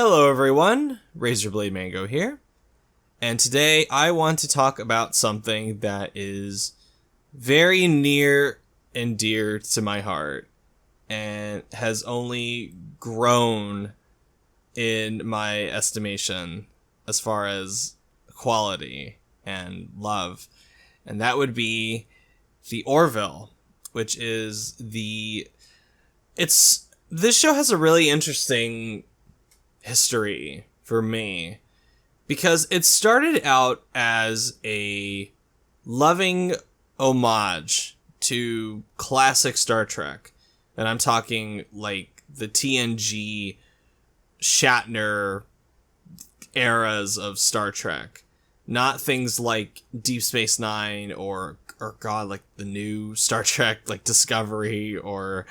Hello everyone, Razorblade Mango here, and today I want to talk about something that is very near and dear to my heart, and has only grown in my estimation as far as quality and love, and that would be The Orville, which is this show has a really interesting history for me because it started out as a loving homage to classic Star Trek, and I'm talking like the TNG Shatner eras of Star Trek, not things like Deep Space Nine or God, like the new Star Trek like Discovery or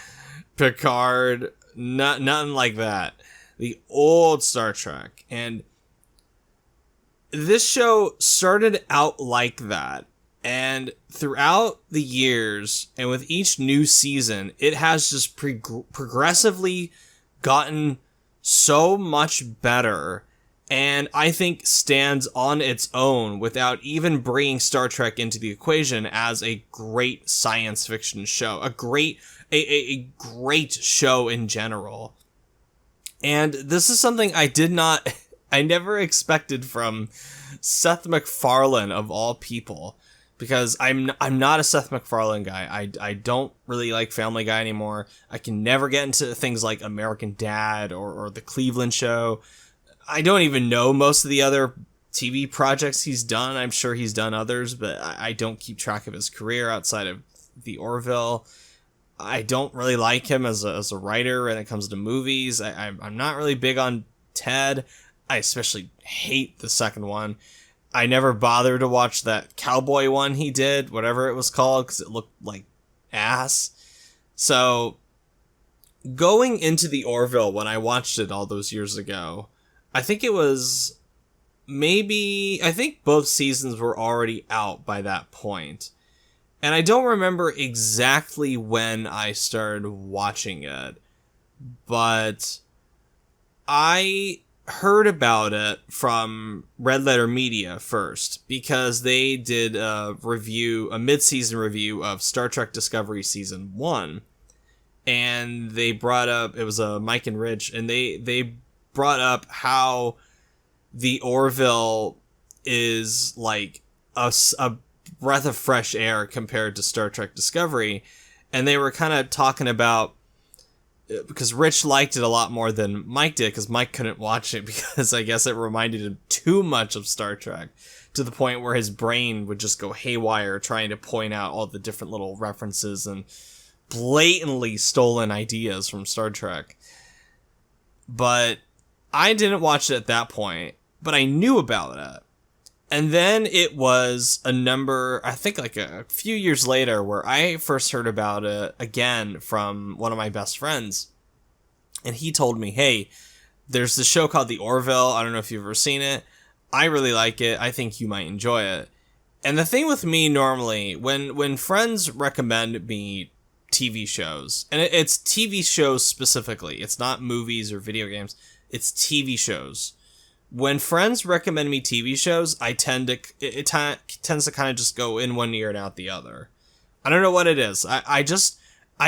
Picard, nothing like that. The old Star Trek. And this show started out like that. And throughout the years, and with each new season, it has just progressively gotten so much better. And I think stands on its own without even bringing Star Trek into the equation as a great science fiction show. A great show in general. And this is something I never expected from Seth MacFarlane of all people, because I'm not a Seth MacFarlane guy. I don't really like Family Guy anymore. I can never get into things like American Dad or The Cleveland Show. I don't even know most of the other TV projects he's done. I'm sure he's done others, but I don't keep track of his career outside of The Orville. I don't really like him as a writer when it comes to movies. I'm not really big on Ted. I especially hate the second one. I never bothered to watch that cowboy one he did, whatever it was called, because it looked like ass. So, going into The Orville when I watched it all those years ago, I think both seasons were already out by that point. And I don't remember exactly when I started watching it, but I heard about it from Red Letter Media first, because they did a mid-season review of Star Trek Discovery Season 1, and they brought up, it was Mike and Rich, and they brought up how The Orville is like a breath of fresh air compared to Star Trek Discovery. And they were kind of talking about, because Rich liked it a lot more than Mike did, because Mike couldn't watch it because I guess it reminded him too much of Star Trek, to the point where his brain would just go haywire trying to point out all the different little references and blatantly stolen ideas from Star Trek. But I didn't watch it at that point, but I knew about it. And then it was I think like a few years later, where I first heard about it again from one of my best friends. And he told me, hey, there's this show called The Orville. I don't know if you've ever seen it. I really like it. I think you might enjoy it. And the thing with me normally, when friends recommend me TV shows, and it's TV shows specifically, it's not movies or video games, it's TV shows. When friends recommend me TV shows, it tends to kind of just go in one ear and out the other. I don't know what it is. I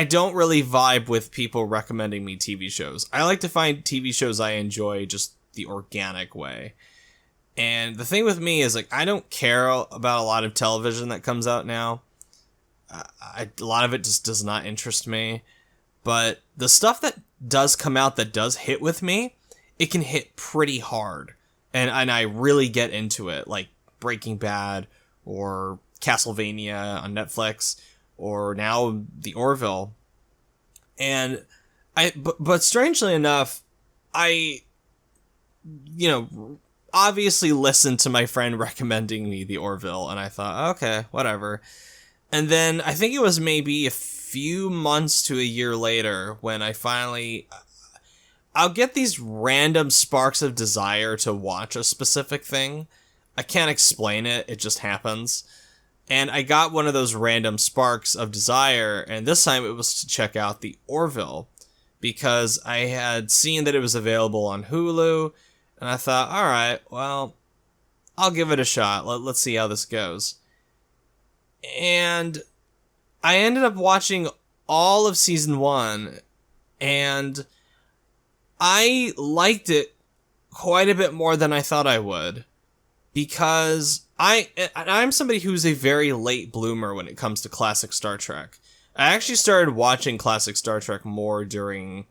don't really vibe with people recommending me TV shows. I like to find TV shows I enjoy just the organic way. And the thing with me is, like, I don't care about a lot of television that comes out now. A lot of it just does not interest me. But the stuff that does come out that does hit with me, it can hit pretty hard, and I really get into it, like Breaking Bad or Castlevania on Netflix, or now The Orville. And but strangely enough, I obviously listened to my friend recommending me The Orville, and I thought, okay, whatever. And then I think it was maybe a few months to a year later when I'll get these random sparks of desire to watch a specific thing. I can't explain it. It just happens. And I got one of those random sparks of desire, and this time it was to check out The Orville, because I had seen that it was available on Hulu, and I thought, all right, well, I'll give it a shot. Let's see how this goes. And I ended up watching all of season 1, and I liked it quite a bit more than I thought I would, because I'm somebody who's a very late bloomer when it comes to classic Star Trek. I actually started watching classic Star Trek more during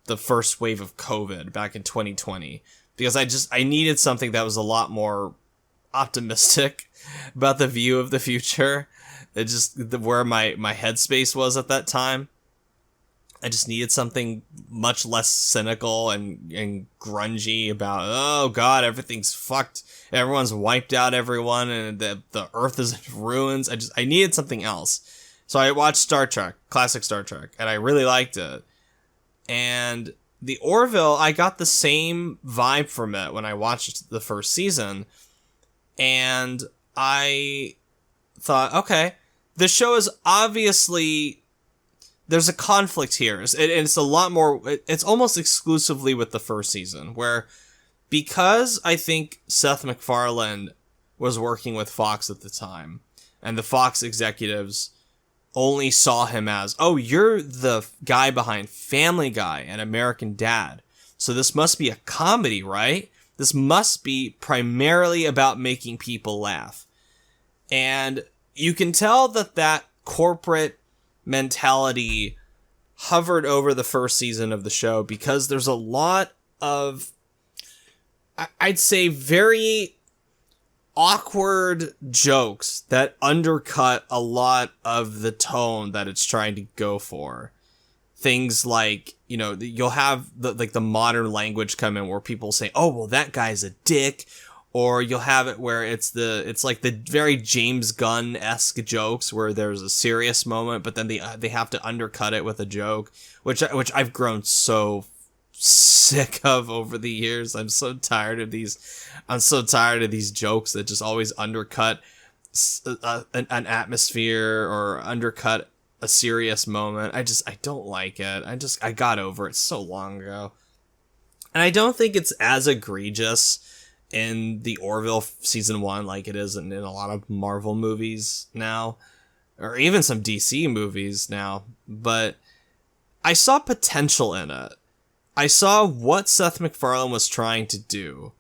the first wave of COVID back in 2020, because I needed something that was a lot more optimistic about the view of the future. It just where my headspace was at that time. I just needed something much less cynical and grungy about, oh god, everything's fucked. Everyone's wiped out everyone and the earth is in ruins. I needed something else. So I watched Star Trek, classic Star Trek, and I really liked it. And the Orville, I got the same vibe from it when I watched the first season. And I thought, okay, the show is obviously, there's a conflict here. It's a lot more, it's almost exclusively with the first season, where because I think Seth MacFarlane was working with Fox at the time, and the Fox executives only saw him as, oh, you're the guy behind Family Guy and American Dad, so this must be a comedy, right? This must be primarily about making people laugh. And you can tell that corporate mentality hovered over the first season of the show, because there's a lot of, I'd say, very awkward jokes that undercut a lot of the tone that it's trying to go for. Things like, you know, you'll have the modern language come in where people say, oh, well, that guy's a dick. Or you'll have it where it's like the very James Gunn-esque jokes where there's a serious moment, but then they have to undercut it with a joke, which I've grown so sick of over the years. I'm so tired of these jokes that just always undercut an atmosphere or undercut a serious moment. I don't like it. I got over it so long ago. And I don't think it's as egregious in the Orville season 1 like it is in a lot of Marvel movies now, or even some DC movies now, but I saw potential in it. I saw what Seth MacFarlane was trying to do,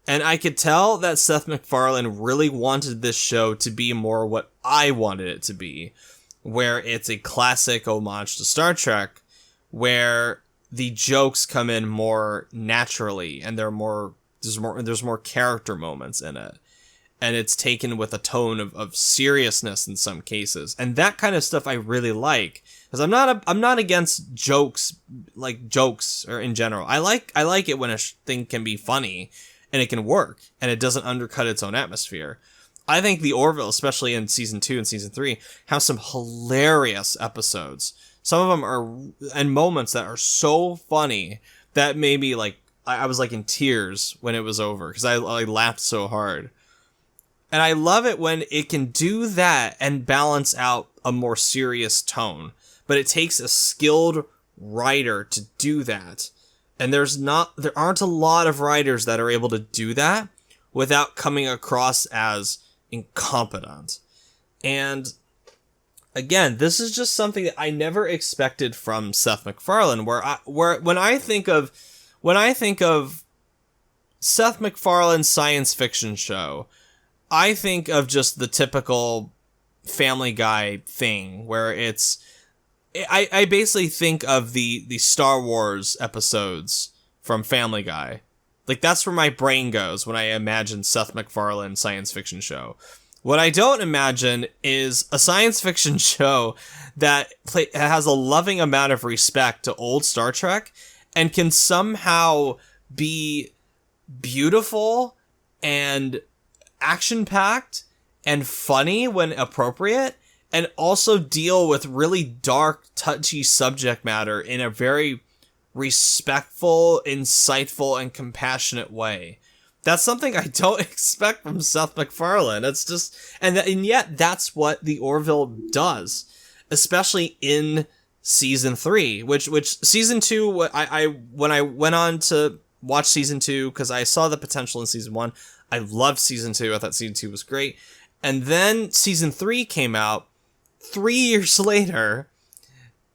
and I could tell that Seth MacFarlane really wanted this show to be more what I wanted it to be, where it's a classic homage to Star Trek, where the jokes come in more naturally, and there's more character moments in it, and it's taken with a tone of seriousness in some cases, and that kind of stuff I really like, because I'm not against jokes, like jokes or in general. I like it when a thing can be funny and it can work and it doesn't undercut its own atmosphere. I think the Orville, especially in season 2 and season 3, have some hilarious episodes. Some of them are, and moments that are so funny that made me like, I was like in tears when it was over, because I laughed so hard. And I love it when it can do that and balance out a more serious tone. But it takes a skilled writer to do that. And there aren't a lot of writers that are able to do that without coming across as incompetent. And again, this is just something that I never expected from Seth MacFarlane, where when I think of Seth MacFarlane's science fiction show, I think of just the typical Family Guy thing, where I basically think of the Star Wars episodes from Family Guy. Like, that's where my brain goes when I imagine Seth MacFarlane science fiction show. What I don't imagine is a science fiction show that has a loving amount of respect to old Star Trek and can somehow be beautiful and action-packed and funny when appropriate, and also deal with really dark, touchy subject matter in a very respectful, insightful, and compassionate way. That's something I don't expect from Seth MacFarlane. It's just, and yet that's what the Orville does, especially in season 3, which season 2, I when I went on to watch season 2, because I saw the potential in season 1, I loved season 2. I thought season 2 was great. And then season 3 came out 3 years later,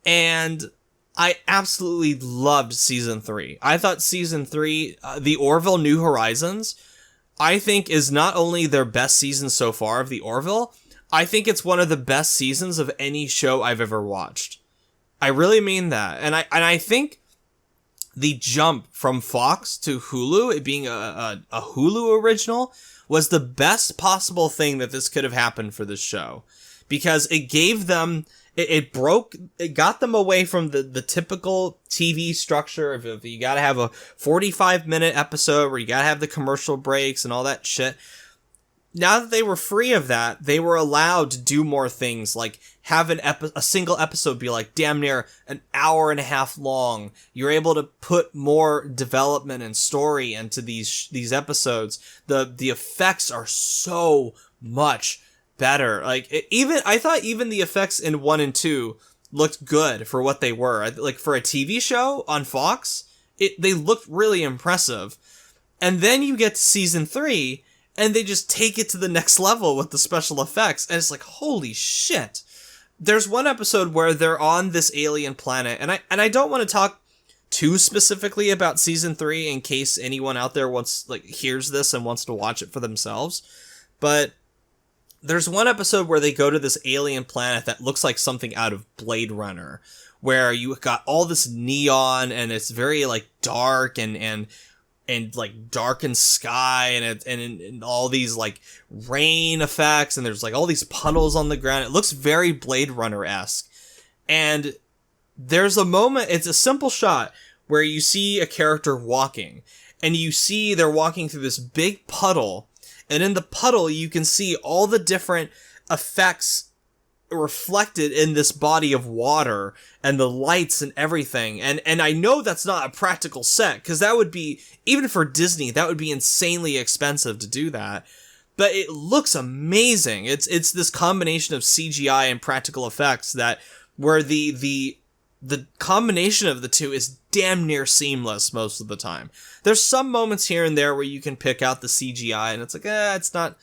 and I absolutely loved season 3. I thought season 3, The Orville New Horizons, I think is not only their best season so far of The Orville, I think it's one of the best seasons of any show I've ever watched. I really mean that. And I think the jump from Fox to Hulu, it being a Hulu original, was the best possible thing that this could have happened for this show. Because it gave them, it got them away from the typical TV structure of you gotta have a 45-minute episode where you gotta have the commercial breaks and all that shit. Now that they were free of that, they were allowed to do more things, like have a single episode be like damn near an hour and a half long. You're able to put more development and story into these episodes. The effects are so much better. Like I thought even the effects in 1 and 2 looked good for what they were. Like for a TV show on Fox, they looked really impressive. And then you get to season 3, and they just take it to the next level with the special effects, and it's like, holy shit. There's one episode where they're on this alien planet, and I don't want to talk too specifically about season 3 in case anyone out there hears this and wants to watch it for themselves, but there's one episode where they go to this alien planet that looks like something out of Blade Runner, where you got all this neon, and it's very like dark and like darkened sky, and all these like rain effects, and there's like all these puddles on the ground. It looks very Blade Runner-esque. And there's a moment, it's a simple shot where you see a character walking, and you see they're walking through this big puddle, and in the puddle you can see all the different effects reflected in this body of water and the lights and everything. And I know that's not a practical set, because that would be, even for Disney, that would be insanely expensive to do that. But it looks amazing. It's this combination of CGI and practical effects that where the combination of the two is damn near seamless most of the time. There's some moments here and there where you can pick out the CGI and it's like, it's not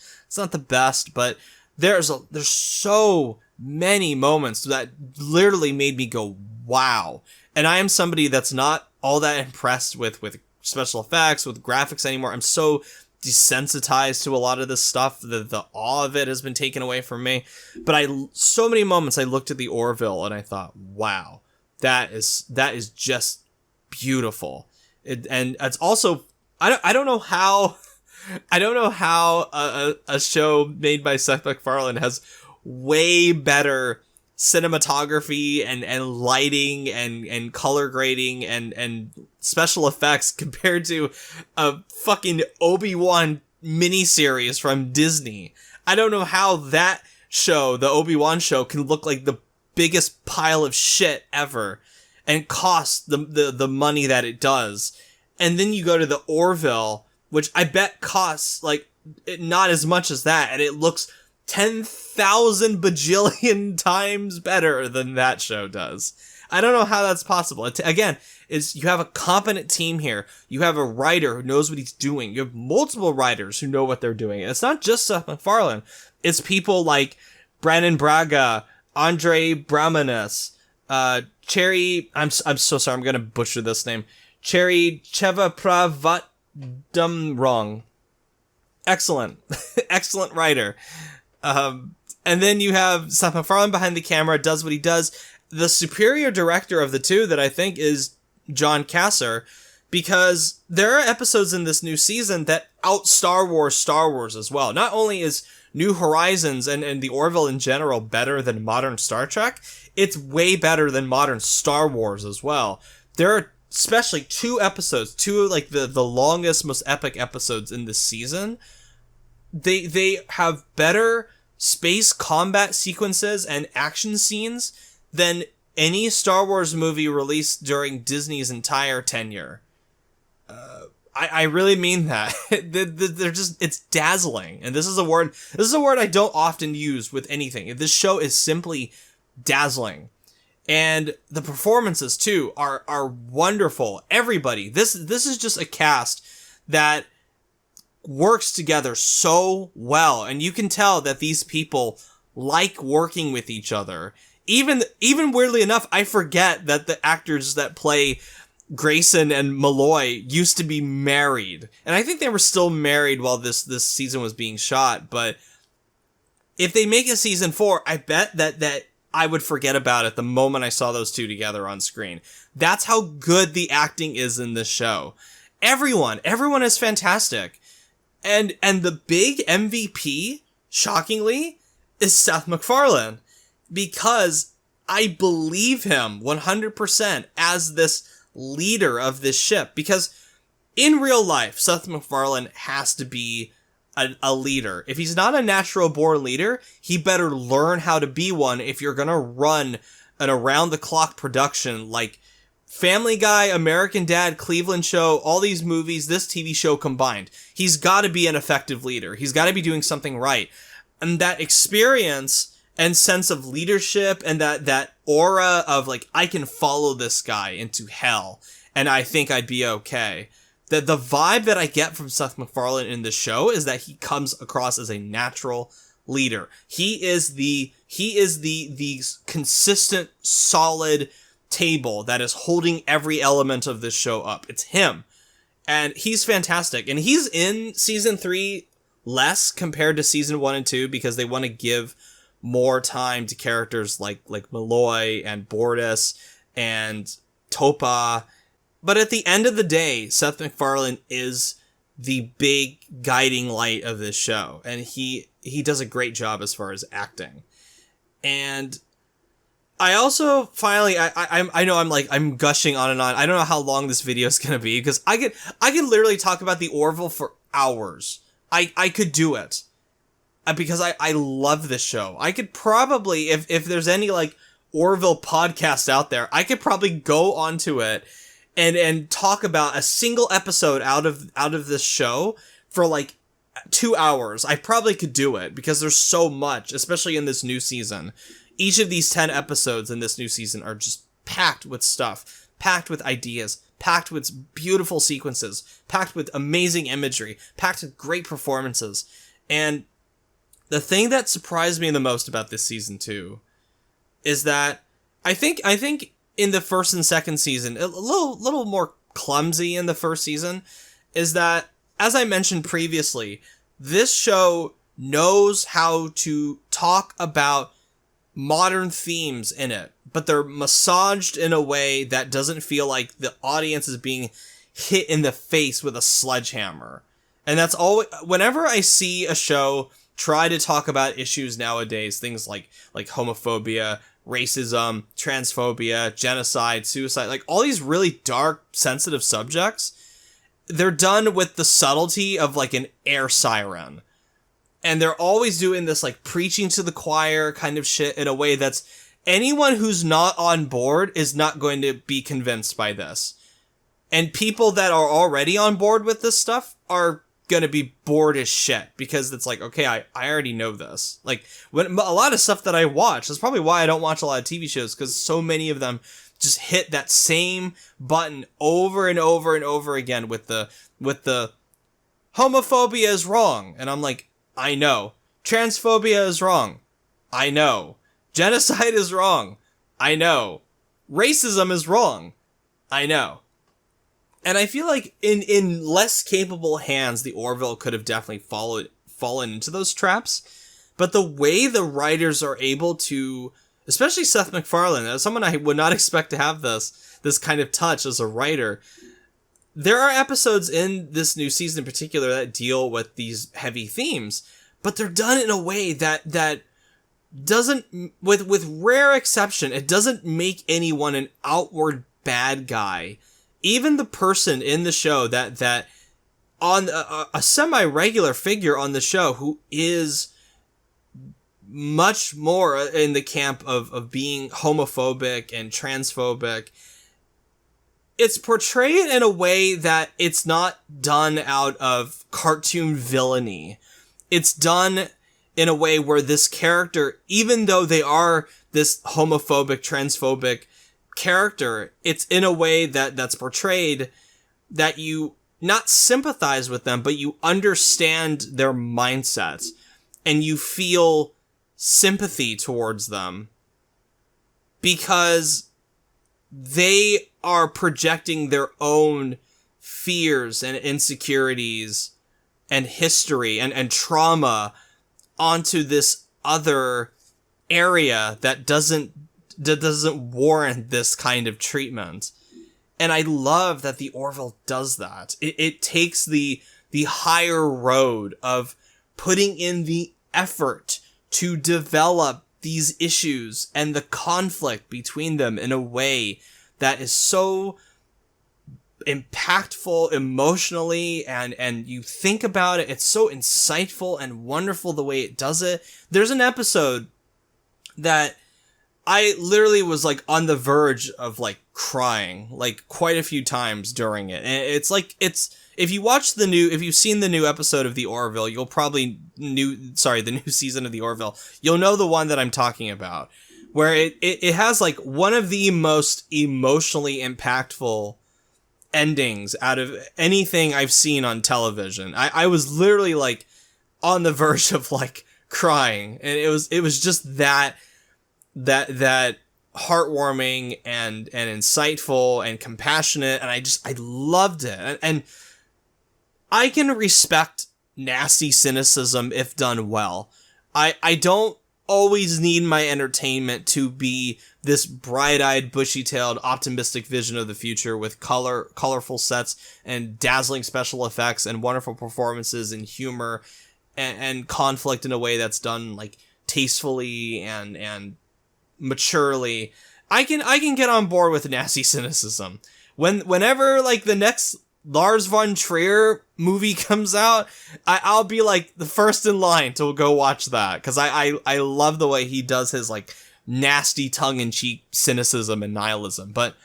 the best, but there's so many moments that literally made me go, wow. And I am somebody that's not all that impressed with special effects, with graphics anymore. I'm so desensitized to a lot of this stuff. The awe of it has been taken away from me. But so many moments I looked at the Orville and I thought, wow, that is just beautiful. And it's also, I don't know how a show made by Seth MacFarlane has way better cinematography and lighting and color grading and special effects compared to a fucking Obi-Wan miniseries from Disney. I don't know how that show, the Obi-Wan show, can look like the biggest pile of shit ever and cost the money that it does. And then you go to the Orville, which I bet costs like not as much as that, and it looks 10,000 bajillion times better than that show does. I don't know how that's possible. Again, you have a competent team here. You have a writer who knows what he's doing. You have multiple writers who know what they're doing. And it's not just Seth MacFarlane. It's people like Brandon Braga, Andre Brahmanis, Cherry. I'm so sorry. I'm gonna butcher this name. Cherry Chevapravatdam. Excellent, excellent writer. And then you have Seth MacFarlane behind the camera, does what he does. The superior director of the two that I think is John Cassar, because there are episodes in this new season that out Star Wars as well. Not only is New Horizons and the Orville in general better than modern Star Trek, it's way better than modern Star Wars as well. There are especially two like the longest, most epic episodes in this season. They have better space combat sequences and action scenes than any Star Wars movie released during Disney's entire tenure. I really mean that. They're just, it's dazzling. And this is a word I don't often use with anything. This show is simply dazzling. And the performances too are wonderful. Everybody, this is just a cast that works together so well, and you can tell that these people like working with each other. Even weirdly enough, I forget that the actors that play Grayson and Malloy used to be married, and I think they were still married while this season was being shot. But if they make a season 4, I bet that I would forget about it the moment I saw those two together on screen. That's how good the acting is in this show. Everyone is fantastic. And the big MVP, shockingly, is Seth MacFarlane, because I believe him 100% as this leader of this ship. Because in real life, Seth MacFarlane has to be a leader. If he's not a natural born leader, he better learn how to be one if you're gonna run an around the clock production like Family Guy, American Dad, Cleveland Show, all these movies, this TV show combined. He's gotta be an effective leader. He's gotta be doing something right. And that experience and sense of leadership and that aura of like, I can follow this guy into hell and I think I'd be okay. The vibe that I get from Seth MacFarlane in the show is that he comes across as a natural leader. He is the consistent, solid table that is holding every element of this show up. It's him. And he's fantastic. And he's in season 3 less compared to season 1 and 2 because they want to give more time to characters like Malloy and Bordas and Topa. But at the end of the day, Seth MacFarlane is the big guiding light of this show. And he does a great job as far as acting. And I also finally, I know I'm gushing on and on. I don't know how long this video is going to be because I could literally talk about the Orville for hours. I could do it because I love this show. I could probably, if there's any like Orville podcast out there, I could probably go onto it and talk about a single episode out of this show for like 2 hours. I probably could do it because there's so much, especially in this new season. Each of these 10 episodes in this new season are just packed with stuff, packed with ideas, packed with beautiful sequences, packed with amazing imagery, packed with great performances. And the thing that surprised me the most about this season 2 is that I think in the first and second season, a little more clumsy in the first season, is that, as I mentioned previously, this show knows how to talk about modern themes in it, but they're massaged in a way that doesn't feel like the audience is being hit in the face with a sledgehammer. And that's always, whenever I see a show try to talk about issues nowadays, things like homophobia, racism, transphobia, genocide, suicide, like all these really dark, sensitive subjects, they're done with the subtlety of like an air siren. And they're always doing this like preaching to the choir kind of shit in a way that's anyone who's not on board is not going to be convinced by this. And people that are already on board with this stuff are going to be bored as shit because it's like, okay, I already know this. Like when a lot of stuff that I watch, that's probably why I don't watch a lot of TV shows, because so many of them just hit that same button over and over and over again with the homophobia is wrong. And I'm like, I know. Transphobia is wrong. I know. Genocide is wrong. I know. Racism is wrong. I know. And I feel like in less capable hands, the Orville could have definitely fallen into those traps. But the way the writers are able to, especially Seth MacFarlane, as someone I would not expect to have this kind of touch as a writer, there are episodes in this new season in particular that deal with these heavy themes, but they're done in a way that doesn't, with rare exception, it doesn't make anyone an outward bad guy. Even the person in the show that on a semi-regular figure on the show who is much more in the camp of being homophobic and transphobic, it's portrayed in a way that it's not done out of cartoon villainy. It's done in a way where this character, even though they are this homophobic, transphobic character, it's in a way that's portrayed that you not sympathize with them, but you understand their mindsets and you feel sympathy towards them because they are projecting their own fears and insecurities and history and trauma onto this other area that doesn't warrant this kind of treatment. And I love that the Orville does that. It takes the higher road of putting in the effort to develop these issues and the conflict between them in a way that is so impactful emotionally, and you think about it, it's so insightful and wonderful the way it does it. There's an episode that I literally was like on the verge of like crying like quite a few times during it. And it's like, if you've seen the new episode of The Orville, you'll probably the new season of The Orville, you'll know the one that I'm talking about, where it has like one of the most emotionally impactful endings out of anything I've seen on television. I was literally like on the verge of like crying, and it was just that heartwarming and insightful and compassionate, and I loved it. And I can respect nasty cynicism if done well. I don't always need my entertainment to be this bright-eyed, bushy-tailed, optimistic vision of the future with colorful sets and dazzling special effects and wonderful performances and humor and conflict in a way that's done like tastefully and maturely. I can get on board with nasty cynicism. Whenever like the next Lars von Trier movie comes out, I'll be like the first in line to go watch that, because I love the way he does his like nasty tongue-in-cheek cynicism and nihilism. But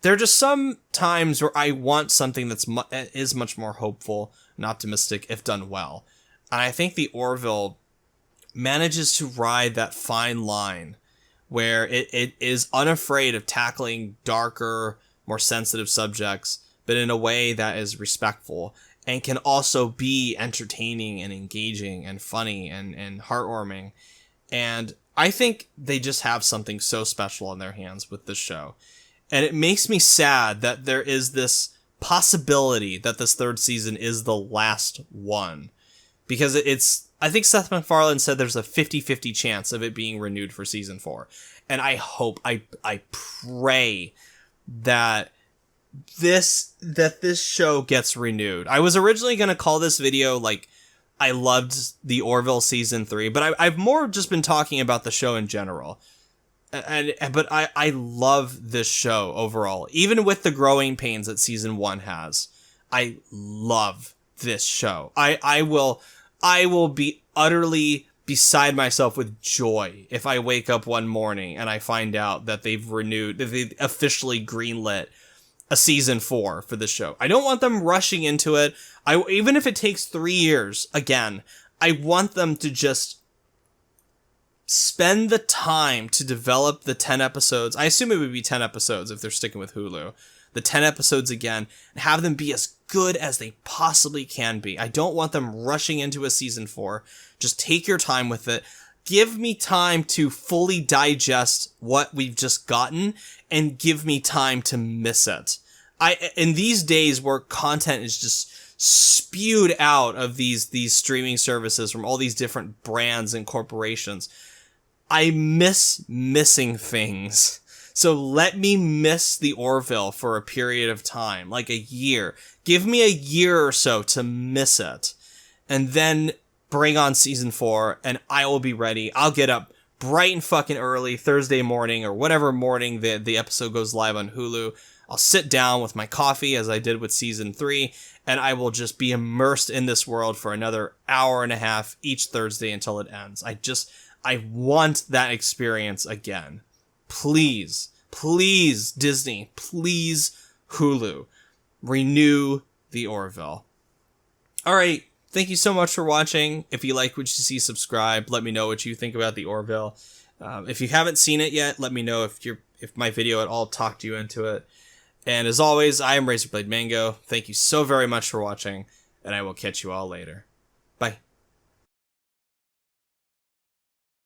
there are just some times where I want something is much more hopeful and optimistic if done well. And I think The Orville manages to ride that fine line where it is unafraid of tackling darker, more sensitive subjects, but in a way that is respectful and can also be entertaining and engaging and funny and heartwarming. And I think they just have something so special in their hands with this show. And it makes me sad that there is this possibility that this third season is the last one. Because I think Seth MacFarlane said there's a 50-50 chance of it being renewed for season 4. And I hope, I pray that this show gets renewed. I was originally going to call this video like I loved The Orville season 3, but I've more just been talking about the show in general. But I love this show overall, even with the growing pains that season 1 has. I love this show. I will be utterly beside myself with joy if I wake up one morning and I find out that they've officially greenlit a season 4 for the show. I don't want them rushing into it. Even if it takes 3 years, again, I want them to just spend the time to develop the 10 episodes. I assume it would be 10 episodes if they're sticking with Hulu. The 10 episodes again, and have them be as good as they possibly can be. I don't want them rushing into a season 4. Just take your time with it. Give me time to fully digest what we've just gotten, and give me time to miss it. In these days where content is just spewed out of these streaming services from all these different brands and corporations, I miss missing things. So let me miss The Orville for a period of time, like a year. Give me a year or so to miss it, and then bring on season 4, and I will be ready. I'll get up bright and fucking early Thursday morning, or whatever morning the episode goes live on Hulu. I'll sit down with my coffee, as I did with season 3, and I will just be immersed in this world for another hour and a half each Thursday until it ends. I want that experience again. Please, Disney, please, Hulu, renew The Orville. All right, thank you so much for watching. If you like what you see, subscribe. Let me know what you think about The Orville. If you haven't seen it yet, let me know if my video at all talked you into it. And as always, I am Razorblade Mango. Thank you so very much for watching, and I will catch you all later. Bye.